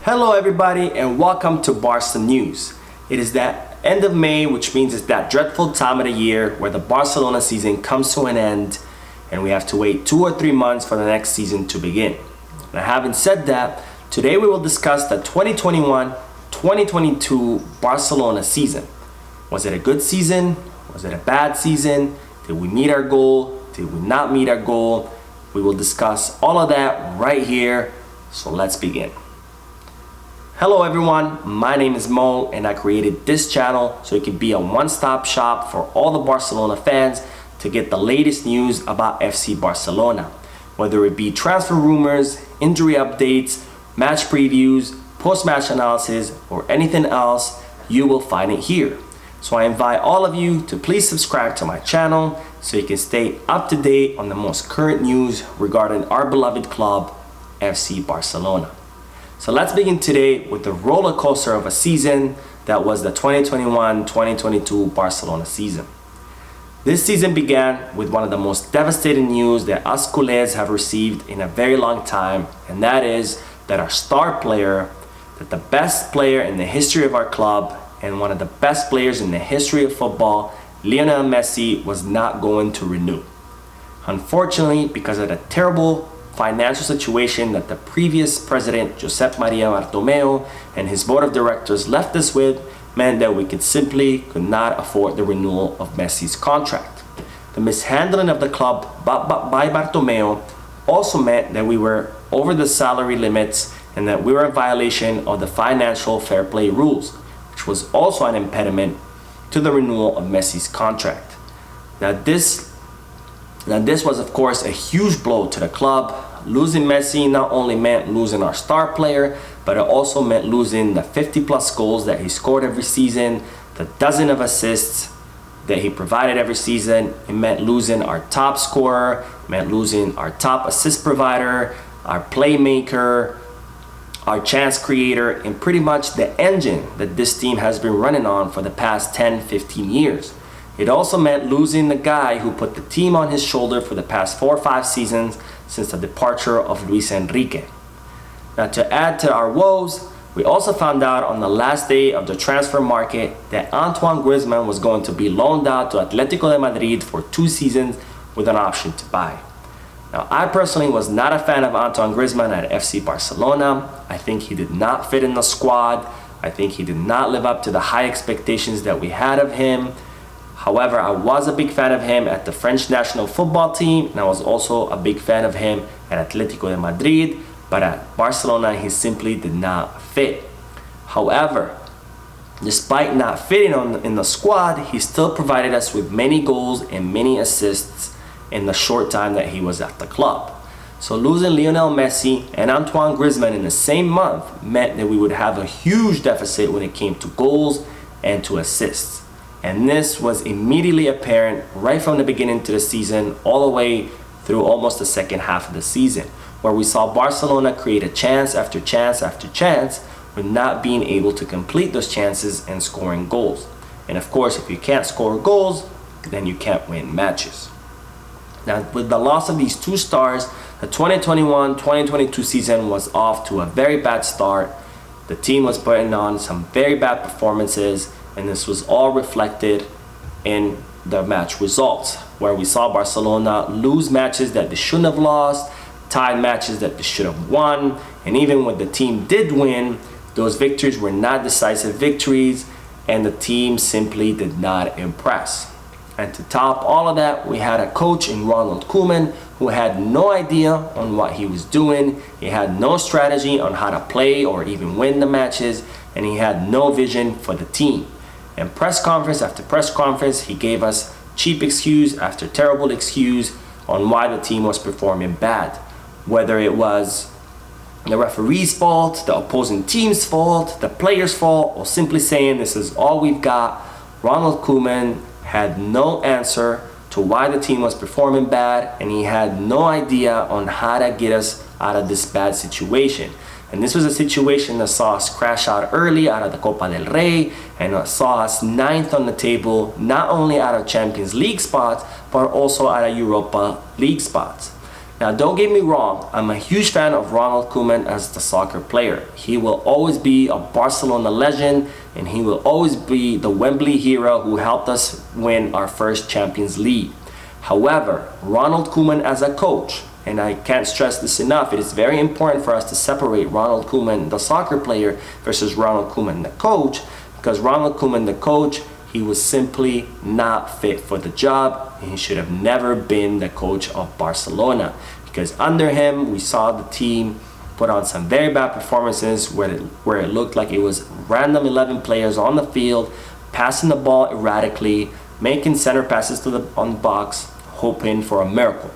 Hello everybody and welcome to Barca News. It is that end of May, which means it's that dreadful time of the year where the Barcelona season comes to an end and we have to wait 2 or 3 months for the next season to begin. Now, having said that, today we will discuss the 2021-2022 Barcelona season. Was it a good season? Was it a bad season? Did we meet our goal? Did we not meet our goal? We will discuss all of that right here, so let's begin. Hello everyone, my name is Mo and I created this channel so it can be a one-stop shop for all the Barcelona fans to get the latest news about FC Barcelona. Whether it be transfer rumors, injury updates, match previews, post-match analysis, or anything else, you will find it here. So I invite all of you to please subscribe to my channel so you can stay up to date on the most current news regarding our beloved club, FC Barcelona. So let's begin today with the roller coaster of a season that was the 2021-2022 Barcelona season. This season began with one of the most devastating news that us culés have received in a very long time, and that is that our star player, that the best player in the history of our club and one of the best players in the history of football, Lionel Messi, was not going to renew. Unfortunately, because of the terrible financial situation that the previous president, Josep Maria Bartomeu, and his board of directors left us with, meant that we could not afford the renewal of Messi's contract. The mishandling of the club by Bartomeu also meant that we were over the salary limits and that we were in violation of the financial fair play rules, which was also an impediment to the renewal of Messi's contract. Now this was of course a huge blow to the club. Losing Messi not only meant losing our star player, but it also meant losing the 50+ goals that he scored every season, the dozen of assists that he provided every season. It meant losing our top scorer, it meant losing our top assist provider, our playmaker, our chance creator, and pretty much the engine that this team has been running on for the past 10-15 years. It also meant losing the guy who put the team on his shoulder for the past 4 or 5 seasons since the departure of Luis Enrique. Now, to add to our woes, we also found out on the last day of the transfer market that Antoine Griezmann was going to be loaned out to Atletico de Madrid for 2 seasons with an option to buy. Now, I personally was not a fan of Antoine Griezmann at FC Barcelona. I think he did not fit in the squad. I think he did not live up to the high expectations that we had of him. However, I was a big fan of him at the French national football team, and I was also a big fan of him at Atletico de Madrid, but at Barcelona, he simply did not fit. However, despite not fitting in the squad, he still provided us with many goals and many assists in the short time that he was at the club. So losing Lionel Messi and Antoine Griezmann in the same month meant that we would have a huge deficit when it came to goals and to assists. And this was immediately apparent right from the beginning to the season, all the way through almost the second half of the season, where we saw Barcelona create a chance after chance after chance, with not being able to complete those chances and scoring goals. And of course, if you can't score goals, then you can't win matches. Now, with the loss of these 2 stars, the 2021-2022 season was off to a very bad start. The team was putting on some very bad performances, and this was all reflected in the match results, where we saw Barcelona lose matches that they shouldn't have lost, tied matches that they should have won, and even when the team did win, those victories were not decisive victories, and the team simply did not impress. And to top all of that, we had a coach in Ronald Koeman who had no idea on what he was doing. He had no strategy on how to play or even win the matches, and he had no vision for the team. And press conference after press conference, he gave us cheap excuse after terrible excuse on why the team was performing bad. Whether it was the referee's fault, the opposing team's fault, the player's fault, or simply saying this is all we've got, Ronald Koeman had no answer to why the team was performing bad, and he had no idea on how to get us out of this bad situation. And this was a situation that saw us crash out early out of the Copa del Rey, and saw us 9th on the table, not only out of Champions League spots, but also out of Europa League spots. Now, don't get me wrong, I'm a huge fan of Ronald Koeman as the soccer player. He will always be a Barcelona legend, and he will always be the Wembley hero who helped us win our first Champions League. However, Ronald Koeman as a coach, and I can't stress this enough, it is very important for us to separate Ronald Koeman, the soccer player, versus Ronald Koeman, the coach, because Ronald Koeman, the coach, he was simply not fit for the job, and he should have never been the coach of Barcelona, because under him we saw the team put on some very bad performances where it looked like it was random 11 players on the field, passing the ball erratically, making center passes on the box, hoping for a miracle.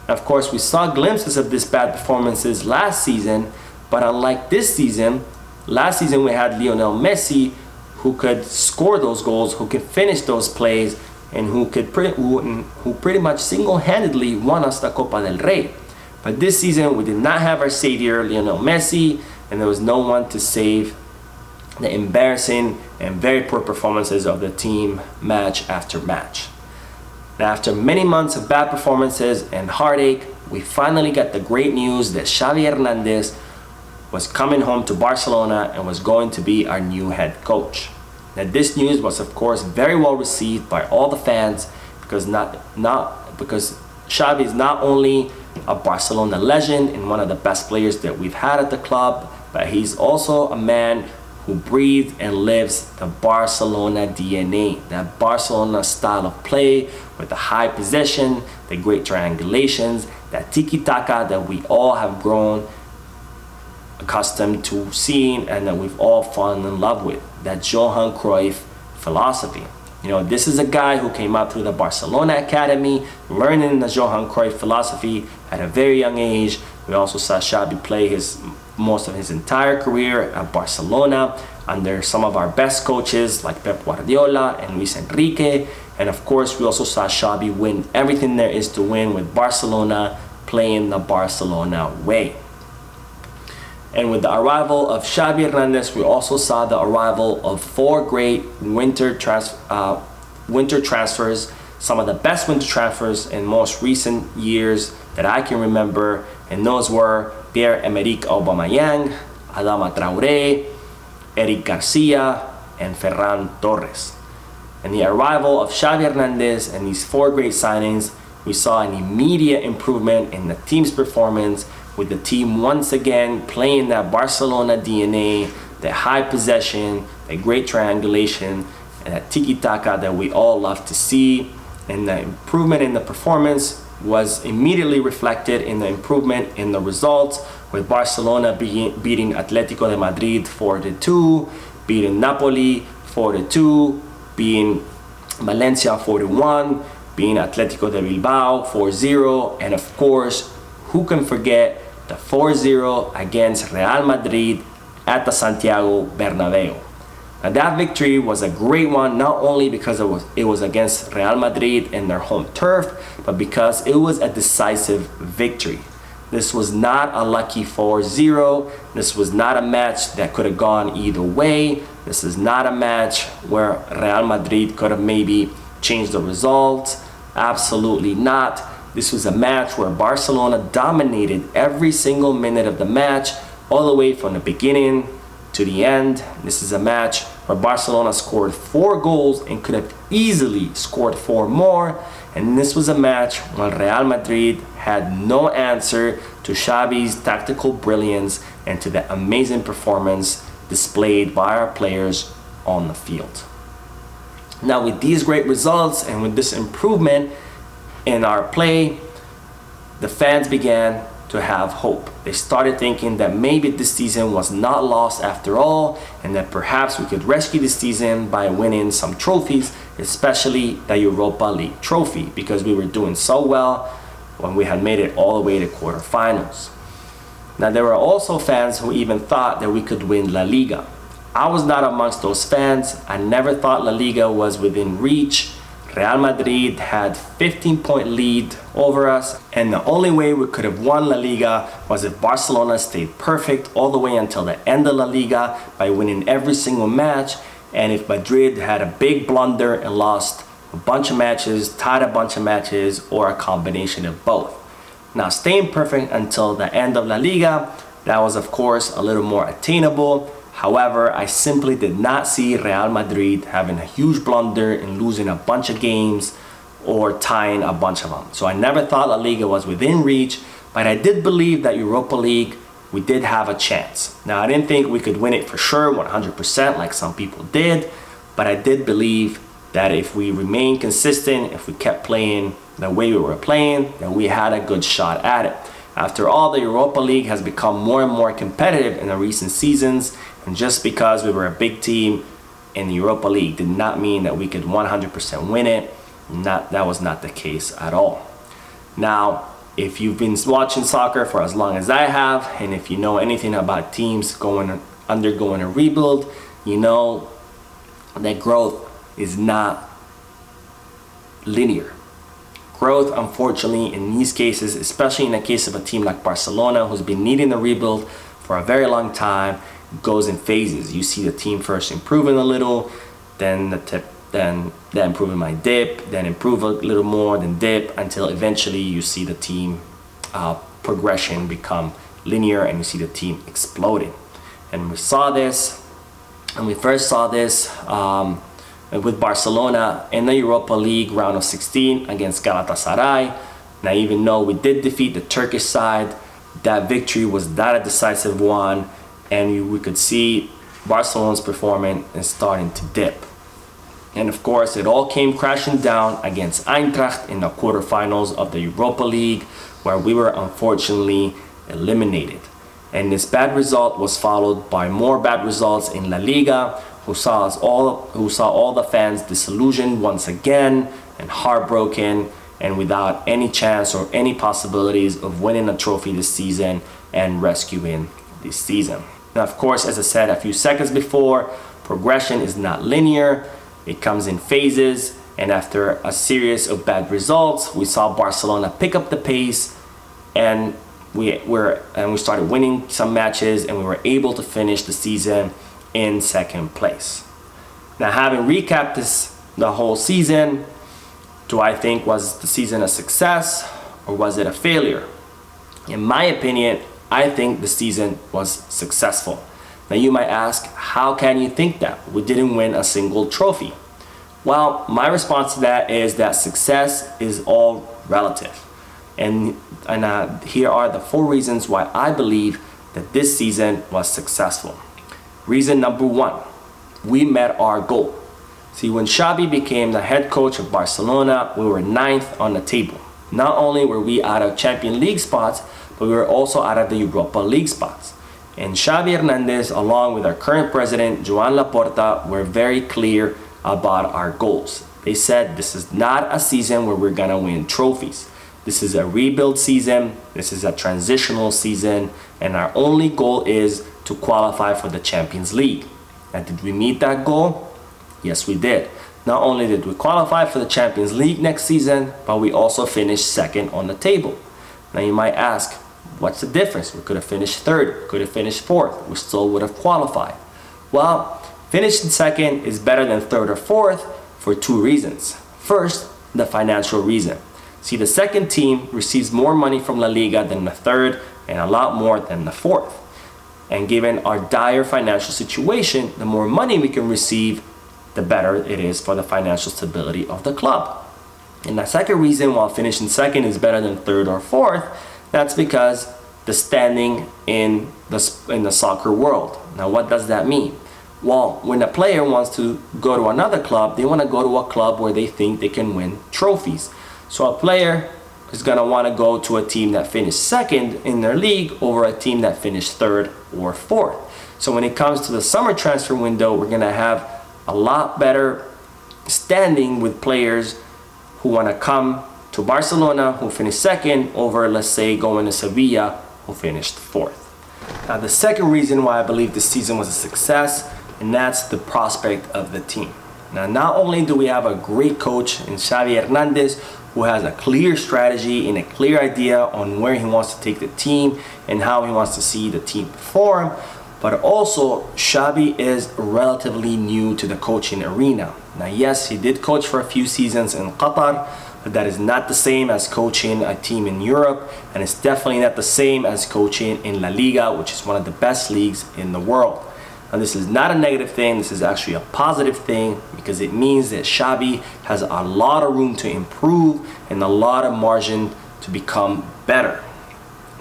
Now, of course, we saw glimpses of these bad performances last season, but unlike this season, last season we had Lionel Messi, who could score those goals, who could finish those plays, and who pretty much single-handedly won us the Copa del Rey. But this season, we did not have our savior, Lionel Messi, and there was no one to save the embarrassing and very poor performances of the team match after match. Now, after many months of bad performances and heartache, we finally got the great news that Xavi Hernandez was coming home to Barcelona and was going to be our new head coach. Now, this news was of course very well received by all the fans because because Xavi is not only a Barcelona legend and one of the best players that we've had at the club, but he's also a man who breathes and lives the Barcelona DNA, that Barcelona style of play with the high possession, the great triangulations, that tiki-taka that we all have grown accustomed to seeing and that we've all fallen in love with, that Johan Cruyff philosophy. You know, this is a guy who came up through the Barcelona Academy, learning the Johan Cruyff philosophy at a very young age. We also saw Xavi play most of his entire career at Barcelona under some of our best coaches like Pep Guardiola and Luis Enrique. And of course, we also saw Xavi win everything there is to win with Barcelona, playing the Barcelona way. And with the arrival of Xavi Hernandez, we also saw the arrival of 4 great winter transfers, some of the best winter transfers in most recent years that I can remember, and those were Pierre-Emerick Aubameyang, Adama Traoré, Eric Garcia, and Ferran Torres. And the arrival of Xavi Hernandez and these 4 great signings, we saw an immediate improvement in the team's performance, with the team once again playing that Barcelona DNA, that high possession, that great triangulation, and that tiki-taka that we all love to see. And the improvement in the performance was immediately reflected in the improvement in the results, with Barcelona beating Atletico de Madrid 4-2, beating Napoli 4-2, beating Valencia 4-1, beating Atletico de Bilbao 4-0, and of course, who can forget the 4-0 against Real Madrid at the Santiago Bernabeu. Now, that victory was a great one, not only because it was against Real Madrid in their home turf, but because it was a decisive victory. This was not a lucky 4-0. This was not a match that could have gone either way. This is not a match where Real Madrid could have maybe changed the results. Absolutely not. This was a match where Barcelona dominated every single minute of the match, all the way from the beginning to the end. This is a match where Barcelona scored 4 goals and could have easily scored 4 more. And this was a match when Real Madrid had no answer to Xavi's tactical brilliance and to the amazing performance displayed by our players on the field. Now, with these great results and with this improvement in our play, the fans began to have hope. They started thinking that maybe this season was not lost after all, and that perhaps we could rescue this season by winning some trophies, especially the Europa League trophy, because we were doing so well when we had made it all the way to quarterfinals. Now, there were also fans who even thought that we could win La Liga. I was not amongst those fans. I never thought La Liga was within reach. Real Madrid had 15-point lead over us, and the only way we could have won La Liga was if Barcelona stayed perfect all the way until the end of La Liga by winning every single match, and if Madrid had a big blunder and lost a bunch of matches, tied a bunch of matches, or a combination of both. Now, staying perfect until the end of La Liga, that was of course a little more attainable. However, I simply did not see Real Madrid having a huge blunder and losing a bunch of games or tying a bunch of them. So I never thought La Liga was within reach, but I did believe that Europa League, we did have a chance. Now, I didn't think we could win it for sure, 100%, like some people did, but I did believe that if we remained consistent, if we kept playing the way we were playing, that we had a good shot at it. After all, the Europa League has become more and more competitive in the recent seasons, and just because we were a big team in the Europa League did not mean that we could 100% win it. That was not the case at all. Now, if you've been watching soccer for as long as I have, and if you know anything about teams undergoing a rebuild, you know that growth is not linear. Growth, unfortunately, in these cases, especially in the case of a team like Barcelona, who's been needing the rebuild for a very long time, goes in phases. You see the team first improving a little, then the improvement might dip, then improve a little more, then dip, until eventually you see the team progression become linear and you see the team exploding. And we saw this, and we first saw this with Barcelona in the Europa League round of 16 against Galatasaray. Now, even though we did defeat the Turkish side, that victory was not a decisive one, and we could see Barcelona's performance is starting to dip. And of course, it all came crashing down against Eintracht in the quarterfinals of the Europa League, where we were unfortunately eliminated. And this bad result was followed by more bad results in La Liga, who saw all the fans disillusioned once again and heartbroken and without any chance or any possibilities of winning a trophy this season and rescuing this season. Now, of course, as I said a few seconds before, progression is not linear. It comes in phases, and after a series of bad results, we saw Barcelona pick up the pace, and we started winning some matches, and we were able to finish the season in second place. Now, having recapped the whole season, do I think was the season a success or was it a failure? In my opinion, I think the season was successful. Now, you might ask, how can you think that? We didn't win a single trophy. Well, my response to that is that success is all relative. And here are the 4 reasons why I believe that this season was successful. Reason number 1, we met our goal. See, when Xavi became the head coach of Barcelona, we were 9th on the table. Not only were we out of Champions League spots, but we were also out of the Europa League spots. And Xavi Hernandez, along with our current president, Joan Laporta, were very clear about our goals. They said this is not a season where we're gonna win trophies. This is a rebuild season, this is a transitional season, and our only goal is to qualify for the Champions League. And did we meet that goal? Yes, we did. Not only did we qualify for the Champions League next season, but we also finished 2nd on the table. Now you might ask, what's the difference? We could have finished 3rd, could have finished 4th, we still would have qualified. Well, finishing 2nd is better than 3rd or 4th for 2 reasons. First, the financial reason. See, the 2nd team receives more money from La Liga than the 3rd and a lot more than the 4th. And given our dire financial situation, the more money we can receive, the better it is for the financial stability of the club. And the second reason why finishing 2nd is better than 3rd or 4th, that's because the standing in the soccer world. Now, what does that mean? Well, when a player wants to go to another club, they want to go to a club where they think they can win trophies. So a player is going to want to go to a team that finished 2nd in their league over a team that finished 3rd or 4th. So when it comes to the summer transfer window, we're going to have a lot better standing with players who want to come to Barcelona, who finished 2nd, over, let's say, going to Sevilla, who finished 4th. Now, the second reason why I believe this season was a success, and that's the prospect of the team. Now, not only do we have a great coach in Xavi Hernandez, who has a clear strategy and a clear idea on where he wants to take the team and how he wants to see the team perform, but also Xavi is relatively new to the coaching arena. Now, yes, he did coach for a few seasons in Qatar, but that is not the same as coaching a team in Europe, and it's definitely not the same as coaching in La Liga, which is one of the best leagues in the world. And this is not a negative thing, this is actually a positive thing, because it means that Xavi has a lot of room to improve and a lot of margin to become better.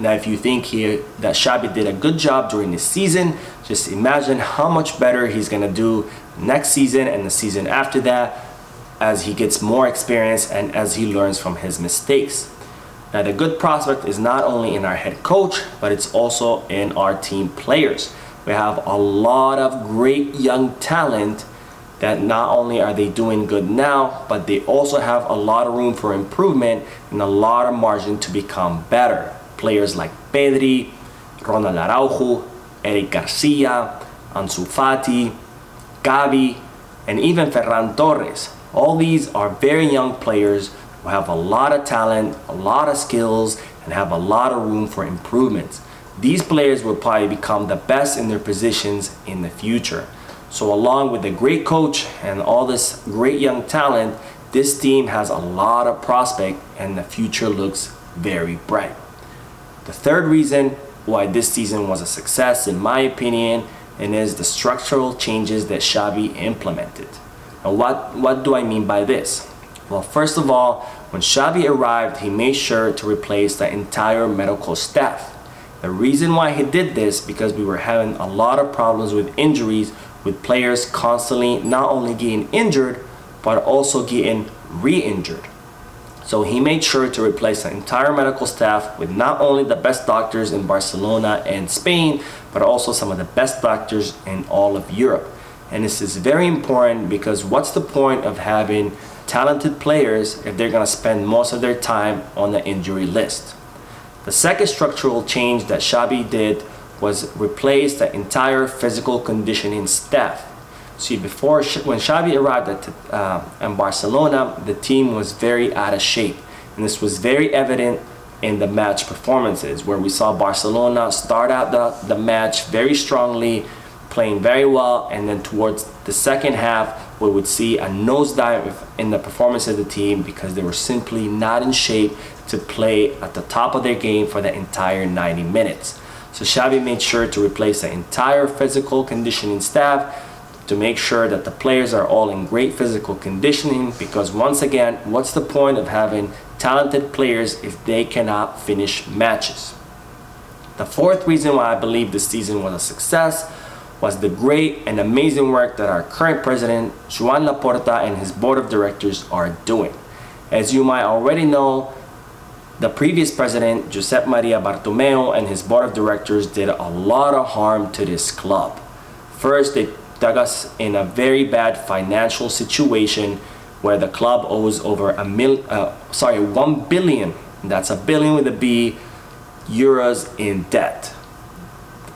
Now, if you think here that Xavi did a good job during this season, just imagine how much better he's gonna do next season and the season after that, as he gets more experience and as he learns from his mistakes. Now, the good prospect is not only in our head coach, but it's also in our team players. We have a lot of great young talent that not only are they doing good now, but they also have a lot of room for improvement and a lot of margin to become better. Players like Pedri, Ronald Araujo, Eric Garcia, Ansu Fati, Gavi, and even Ferran Torres. All these are very young players who have a lot of talent, a lot of skills, and have a lot of room for improvements. These players will probably become the best in their positions in the future. So along with the great coach and all this great young talent, this team has a lot of prospect and the future looks very bright. The third reason why this season was a success, in my opinion, and is the structural changes that Xavi implemented. And what do I mean by this? Well, first of all, when Xavi arrived, he made sure to replace the entire medical staff. The reason why he did this, because we were having a lot of problems with injuries, with players constantly not only getting injured, but also getting re-injured. So he made sure to replace the entire medical staff with not only the best doctors in Barcelona and Spain, but also some of the best doctors in all of Europe. And this is very important, because what's the point of having talented players if they're going to spend most of their time on the injury list? The second structural change that Xavi did was replace the entire physical conditioning staff. See, before, when Xavi arrived in Barcelona, the team was very out of shape. And this was very evident in the match performances, where we saw Barcelona start out the match very strongly, playing very well, and then towards the second half, we would see a nosedive in the performance of the team, because they were simply not in shape to play at the top of their game for the entire 90 minutes. So Xavi made sure to replace the entire physical conditioning staff to make sure that the players are all in great physical conditioning, because once again, what's the point of having talented players if they cannot finish matches? The fourth reason why I believe this season was a success was the great and amazing work that our current president, Joan Laporta, and his board of directors are doing. As you might already know, the previous president, Josep Maria Bartomeu, and his board of directors did a lot of harm to this club. First, they dug us in a very bad financial situation where the club owes over 1 billion, that's a billion with a B, euros in debt.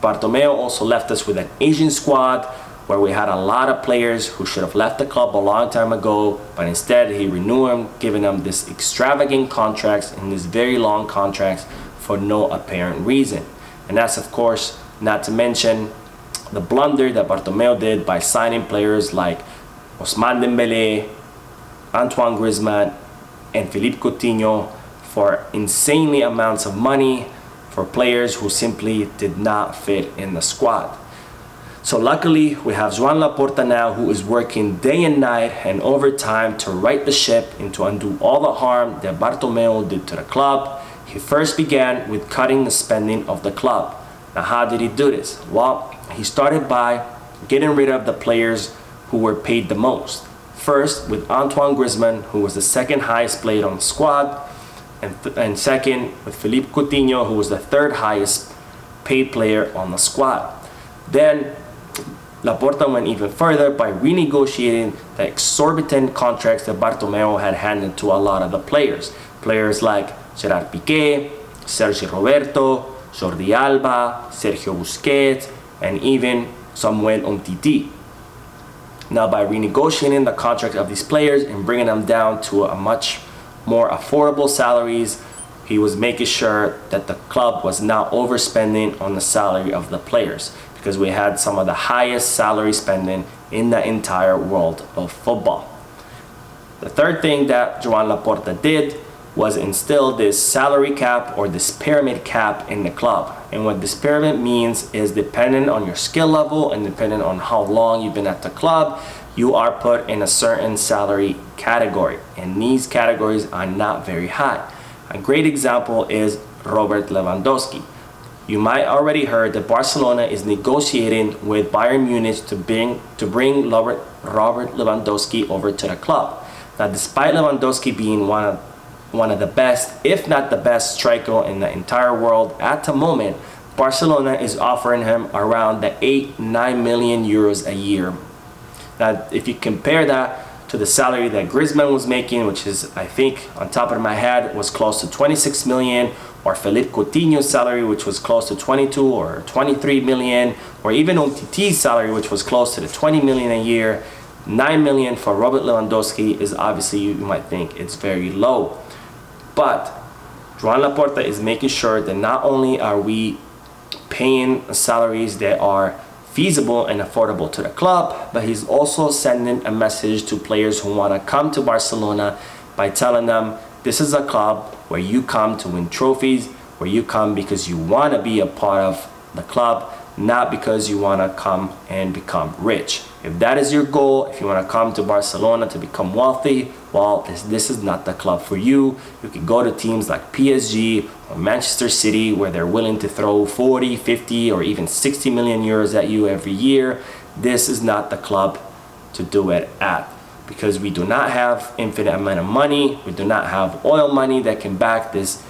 Bartomeu also left us with an Asian squad where we had a lot of players who should have left the club a long time ago, but instead he renewed them, giving them this extravagant contracts and this very long contracts for no apparent reason. And that's, of course, not to mention the blunder that Bartomeu did by signing players like Ousmane Dembélé, Antoine Griezmann, and Philippe Coutinho for insanely amounts of money for players who simply did not fit in the squad. So luckily, we have Joan Laporta now, who is working day and night and overtime to right the ship and to undo all the harm that Bartomeu did to the club. He first began with cutting the spending of the club. Now, how did he do this? Well, he started by getting rid of the players who were paid the most. First, with Antoine Griezmann, who was the second highest paid on the squad, and second, with Philippe Coutinho, who was the third highest paid player on the squad. Then, Laporta went even further by renegotiating the exorbitant contracts that Bartomeu had handed to a lot of the players. Players like Gerard Piqué, Sergi Roberto, Jordi Alba, Sergio Busquets, and even Samuel Umtiti. Now, by renegotiating the contract of these players and bringing them down to a much more affordable salaries, he was making sure that the club was not overspending on the salary of the players, because we had some of the highest salary spending in the entire world of football. The third thing that Joan Laporta did was instill this salary cap or this pyramid cap in the club. And what this pyramid means is dependent on your skill level and dependent on how long you've been at the club, you are put in a certain salary category. And these categories are not very high. A great example is Robert Lewandowski. You might already heard that Barcelona is negotiating with Bayern Munich to bring Robert Lewandowski over to the club. Now, despite Lewandowski being one of the best, if not the best striker in the entire world at the moment, Barcelona is offering him around the 8-9 million euros a year. Now, if you compare that to the salary that Griezmann was making, which is, I think, on top of my head, was close to 26 million, or Philippe Coutinho's salary, which was close to 22 or 23 million, or even Umtiti's salary, which was close to the 20 million a year, 9 million for Robert Lewandowski is obviously, you might think it's very low. But Joan Laporta is making sure that not only are we paying salaries that are feasible and affordable to the club, but he's also sending a message to players who want to come to Barcelona by telling them this is a club where you come to win trophies, where you come because you want to be a part of the club, not because you want to come and become rich. If that is your goal, if you want to come to Barcelona to become wealthy, well, this is not the club for you. You can go to teams like PSG or Manchester City where they're willing to throw 40, 50, or even 60 million euros at you every year. This is not the club to do it at, because we do not have infinite amount of money. We do not have oil money that can back this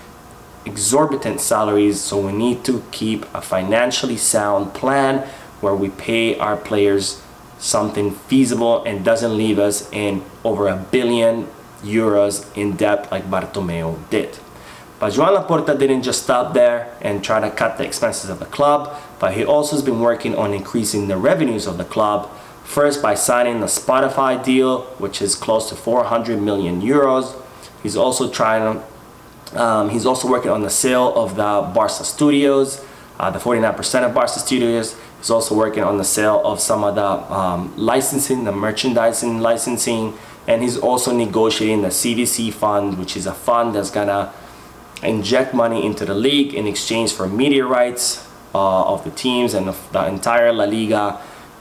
exorbitant salaries. So we need to keep a financially sound plan where we pay our players something feasible and doesn't leave us in over €1 billion in debt like Bartomeu did. But Joan Laporta didn't just stop there and try to cut the expenses of the club, but he also has been working on increasing the revenues of the club. First, by signing the Spotify deal, which is close to 400 million euros. He's also working on the sale of the Barca studios, the 49% of Barca studios. He's also working on the sale of some of the licensing, the merchandising licensing, and he's also negotiating the CVC fund, which is a fund that's gonna inject money into the league in exchange for media rights of the teams and the entire La Liga.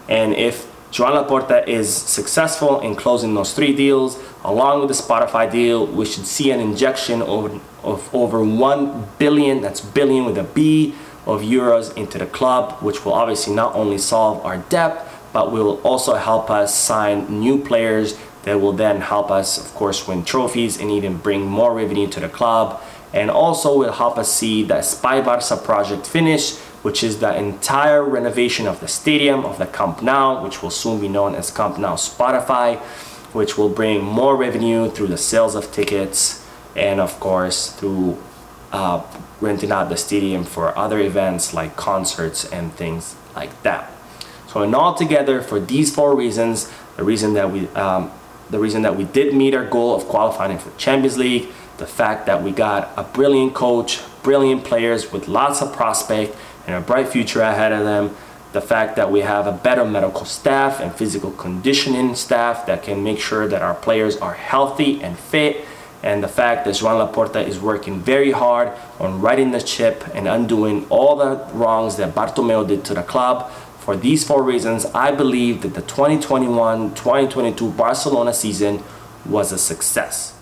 And if Joan Laporta is successful in closing those 3 deals, along with the Spotify deal, we should see an injection of over 1 billion, that's billion with a B, of euros into the club, which will obviously not only solve our debt, but will also help us sign new players that will then help us, of course, win trophies and even bring more revenue to the club. And also will help us see the Spy Barca project finish, which is the entire renovation of the stadium, of the Camp Nou, which will soon be known as Camp Nou Spotify, which will bring more revenue through the sales of tickets and, of course, through renting out the stadium for other events like concerts and things like that. So in all together, for these 4 reasons, the reason that we did meet our goal of qualifying for Champions League, the fact that we got a brilliant coach, brilliant players with lots of prospect and a bright future ahead of them, the fact that we have a better medical staff and physical conditioning staff that can make sure that our players are healthy and fit, and the fact that Joan Laporta is working very hard on righting the ship and undoing all the wrongs that Bartomeu did to the club. For these 4 reasons, I believe that the 2021-2022 Barcelona season was a success.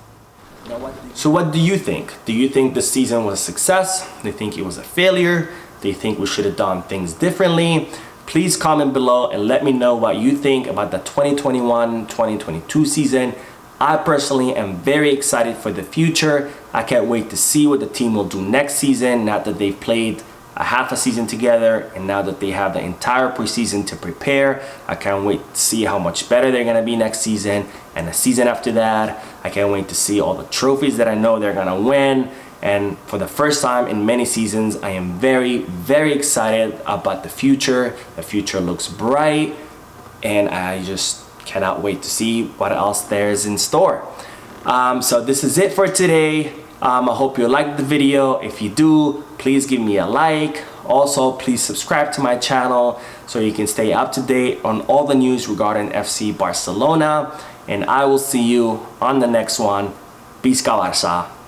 So what do you think? Do you think the season was a success? Do you think it was a failure? Do you think we should have done things differently? Please comment below and let me know what you think about the 2021-2022 season. I personally am very excited for the future. I can't wait to see what the team will do next season, now that they've played a half a season together and now that they have the entire preseason to prepare. I can't wait to see how much better they're gonna be next season and the season after that. I can't wait to see all the trophies that I know they're gonna win. And for the first time in many seasons, I am very, very excited about the future. The future looks bright and I just cannot wait to see what else there is in store. So this is it for today. I hope you liked the video. If you do, please give me a like. Also, please subscribe to my channel so you can stay up to date on all the news regarding FC Barcelona. and I will see you on the next one. Peace, Barça.